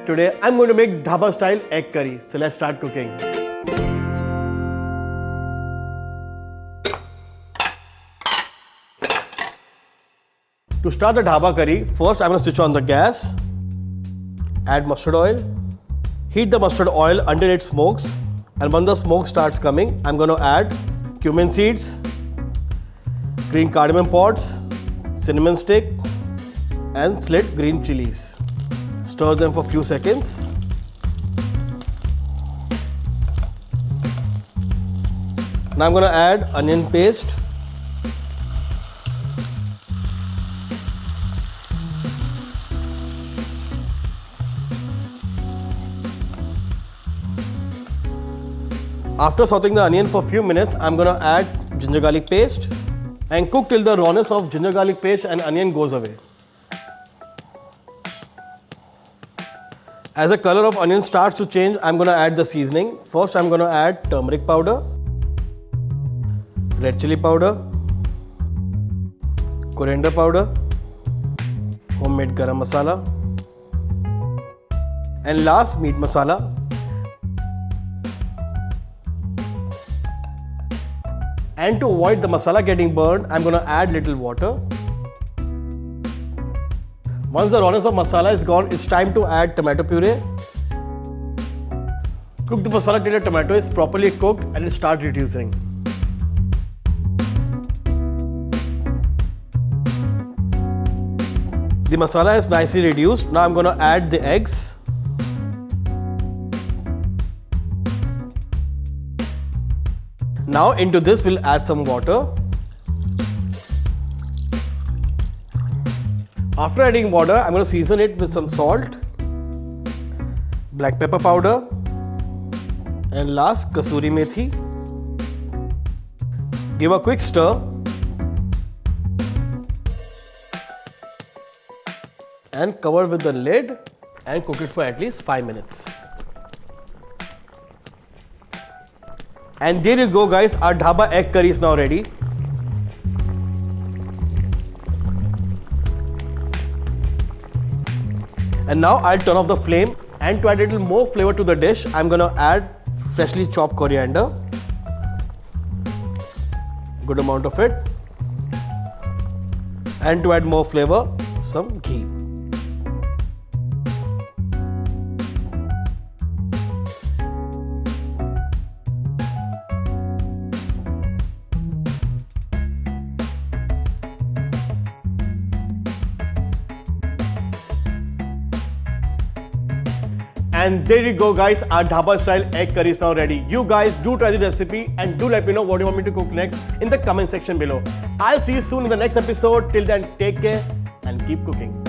Today I'm going to make Dhaba Style Egg Curry. So let's start cooking. To start the Dhaba curry, first I'm going to switch on the gas. Add mustard oil. Heat the mustard oil until it smokes. And when the smoke starts coming, I'm going to add cumin seeds, green cardamom pods, cinnamon stick, and slit green chilies. Stir them for a few seconds. Now I'm going to add onion paste. After sauteing the onion for a few minutes, I'm going to add ginger garlic paste and cook till the rawness of ginger garlic paste and onion goes away. As the color of onion starts to change, I'm going to add the seasoning. First, I'm going to add turmeric powder, red chili powder, coriander powder, homemade garam masala, and last, meat masala. And to avoid the masala getting burned, I'm going to add little water. Once the rawness of masala is gone, it's time to add tomato puree. Cook the masala till the tomato is properly cooked and it starts reducing. The masala is nicely reduced. Now I'm going to add the eggs. Now into this we'll add some water. After adding water, I'm going to season it with some salt, black pepper powder, and last kasuri methi. Give a quick stir and cover with the lid and cook it for at least 5 minutes. And there you go guys, our Dhaba egg curry is now ready. And now I'll turn off the flame, and to add a little more flavor to the dish, I'm going to add freshly chopped coriander. Good amount of it. And to add more flavor, some ghee. And there you go guys, our Dhaba style egg curry is now ready. You guys do try the recipe and do let me know what you want me to cook next in the comment section below. I'll see you soon in the next episode. Till then, take care and keep cooking.